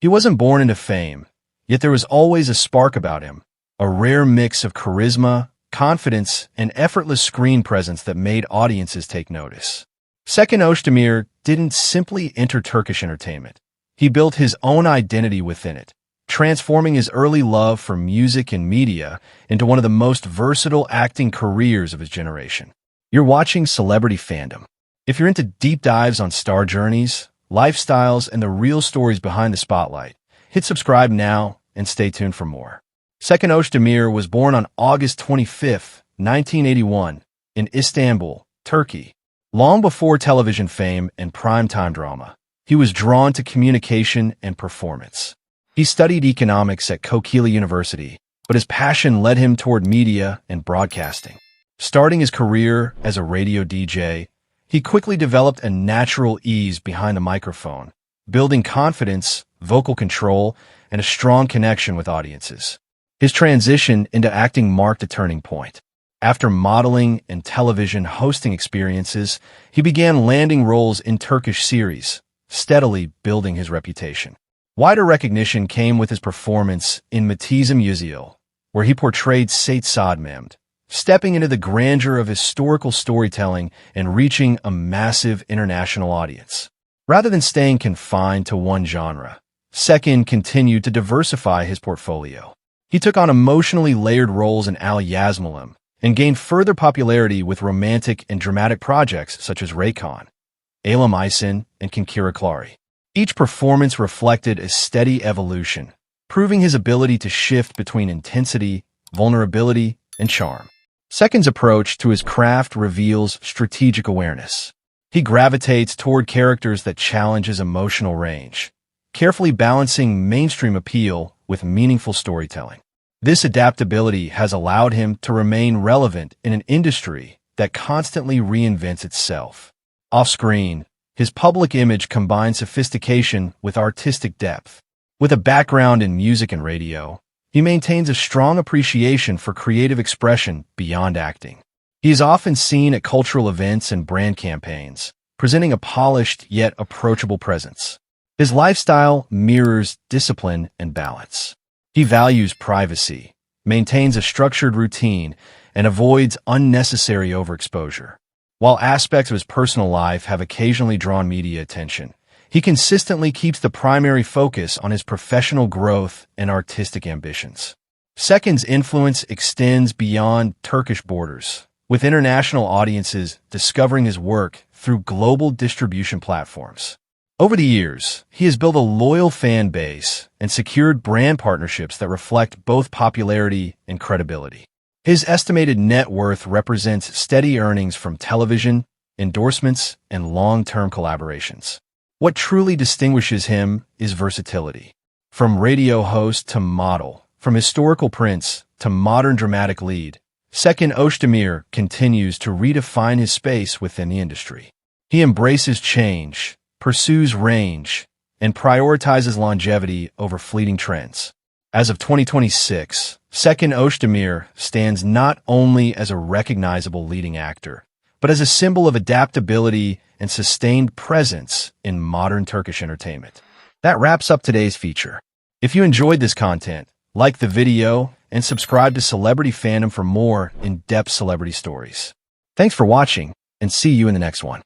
He wasn't born into fame, yet there was always a spark about him, a rare mix of charisma, confidence, and effortless screen presence that made audiences take notice. Seçkin Özdemir didn't simply enter Turkish entertainment. He built his own identity within it, transforming his early love for music and media into one of the most versatile acting careers of his generation. You're watching Celebrity Fandom. If you're into deep dives on star journeys, lifestyles, and the real stories behind the spotlight, hit subscribe now and stay tuned for more. Seçkin Özdemir was born on August 25, 1981, in Istanbul, Turkey. Long before television fame and primetime drama, he was drawn to communication and performance. He studied economics at Kocaeli University, but his passion led him toward media and broadcasting. Starting his career as a radio DJ, he quickly developed a natural ease behind the microphone, building confidence, vocal control, and a strong connection with audiences. His transition into acting marked a turning point. After modeling and television hosting experiences, he began landing roles in Turkish series, steadily building his reputation. Wider recognition came with his performance in Matizim Yüzyıl, where he portrayed Sait Mehmed, stepping into the grandeur of historical storytelling and reaching a massive international audience. Rather than staying confined to one genre, Seçkin continued to diversify his portfolio. He took on emotionally layered roles in Al Yazmalım and gained further popularity with romantic and dramatic projects such as Raycon, Alam Aysin, and Kinkira Klari. Each performance reflected a steady evolution, proving his ability to shift between intensity, vulnerability, and charm. Seçkin's approach to his craft reveals strategic awareness. He gravitates toward characters that challenge his emotional range, carefully balancing mainstream appeal with meaningful storytelling. This adaptability has allowed him to remain relevant in an industry that constantly reinvents itself. Off-screen, his public image combines sophistication with artistic depth. With a background in music and radio, he maintains a strong appreciation for creative expression beyond acting. He is often seen at cultural events and brand campaigns, presenting a polished yet approachable presence. His lifestyle mirrors discipline and balance. He values privacy, maintains a structured routine, and avoids unnecessary overexposure. While aspects of his personal life have occasionally drawn media attention, he consistently keeps the primary focus on his professional growth and artistic ambitions. Seçkin's influence extends beyond Turkish borders, with international audiences discovering his work through global distribution platforms. Over the years, he has built a loyal fan base and secured brand partnerships that reflect both popularity and credibility. His estimated net worth represents steady earnings from television, endorsements, and long-term collaborations. What truly distinguishes him is versatility. From radio host to model, from historical prince to modern dramatic lead, Seçkin Özdemir continues to redefine his space within the industry. He embraces change, pursues range, and prioritizes longevity over fleeting trends. As of 2026, Seçkin Özdemir stands not only as a recognizable leading actor, but as a symbol of adaptability and sustained presence in modern Turkish entertainment. That wraps up today's feature. If you enjoyed this content, like the video and subscribe to Celebrity Fandom for more in-depth celebrity stories. Thanks for watching, and see you in the next one.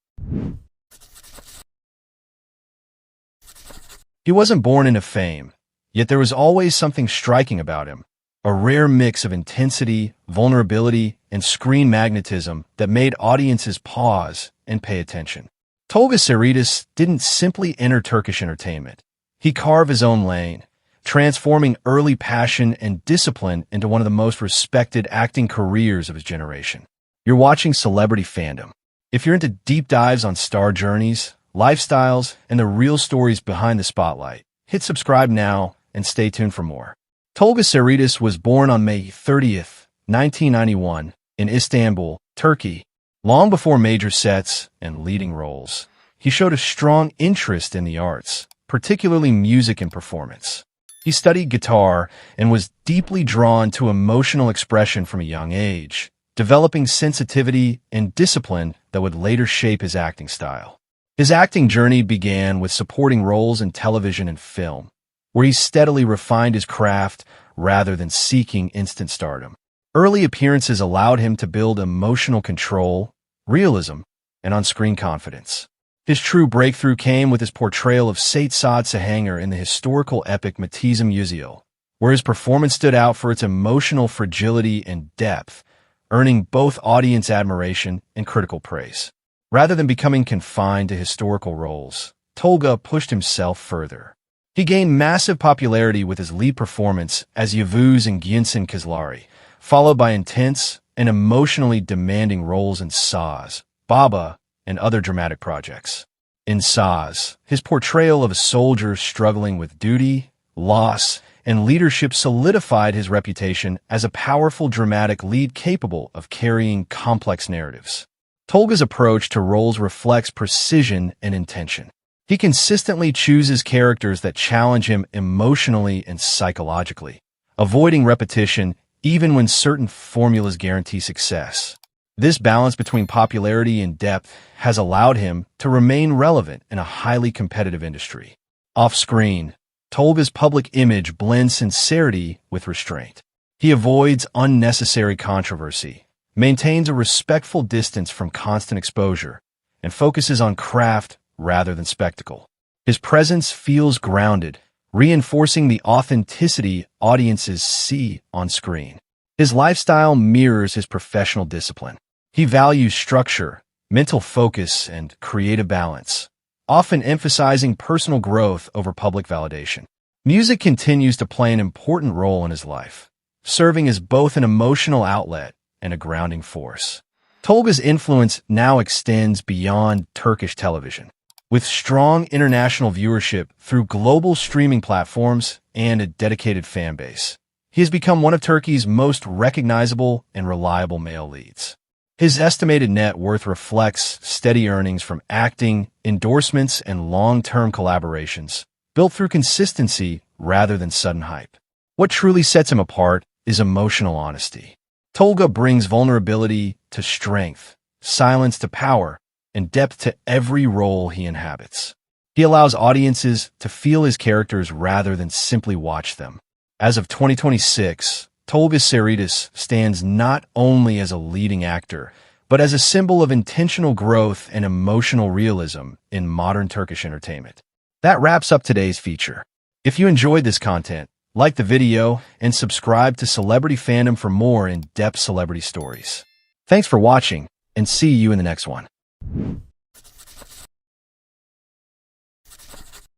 He wasn't born into fame, yet there was always something striking about him, a rare mix of intensity, vulnerability, and screen magnetism that made audiences pause and pay attention. Tolga Sarıtaş didn't simply enter Turkish entertainment. He carved his own lane, transforming early passion and discipline into one of the most respected acting careers of his generation. You're watching Celebrity Fandom. If you're into deep dives on star journeys, lifestyles, and the real stories behind the spotlight, hit subscribe now and stay tuned for more. Tolga Sarıtaş was born on May 30th, 1991, in Istanbul, Turkey. Long before major sets and leading roles, he showed a strong interest in the arts, particularly music and performance. He studied guitar and was deeply drawn to emotional expression from a young age, developing sensitivity and discipline that would later shape his acting style. His acting journey began with supporting roles in television and film, where he steadily refined his craft rather than seeking instant stardom. Early appearances allowed him to build emotional control, realism, and on-screen confidence. His true breakthrough came with his portrayal of Seçkin Özdemir in the historical epic Matizm Yüzyıl, where his performance stood out for its emotional fragility and depth, earning both audience admiration and critical praise. Rather than becoming confined to historical roles, Tolga pushed himself further. He gained massive popularity with his lead performance as Yavuz in Günsin Kızları, followed by intense and emotionally demanding roles in Saz, Baba, and other dramatic projects. In Saz, his portrayal of a soldier struggling with duty, loss, and leadership solidified his reputation as a powerful dramatic lead capable of carrying complex narratives. Tolga's approach to roles reflects precision and intention. He consistently chooses characters that challenge him emotionally and psychologically, avoiding repetition even when certain formulas guarantee success. This balance between popularity and depth has allowed him to remain relevant in a highly competitive industry. Off-screen, Tolga's public image blends sincerity with restraint. He avoids unnecessary controversy, maintains a respectful distance from constant exposure, and focuses on craft rather than spectacle. His presence feels grounded, reinforcing the authenticity audiences see on screen. His lifestyle mirrors his professional discipline. He values structure, mental focus, and creative balance, often emphasizing personal growth over public validation. Music continues to play an important role in his life, serving as both an emotional outlet and a grounding force. Tolga's influence now extends beyond Turkish television. With strong international viewership through global streaming platforms and a dedicated fan base, he has become one of Turkey's most recognizable and reliable male leads. His estimated net worth reflects steady earnings from acting, endorsements, and long-term collaborations, built through consistency rather than sudden hype. What truly sets him apart is emotional honesty. Tolga brings vulnerability to strength, silence to power, and depth to every role he inhabits. He allows audiences to feel his characters rather than simply watch them. As of 2026, Tolga Sarıtaş stands not only as a leading actor, but as a symbol of intentional growth and emotional realism in modern Turkish entertainment. That wraps up today's feature. If you enjoyed this content, like the video and subscribe to Celebrity Fandom for more in-depth celebrity stories. Thanks for watching, and see you in the next one.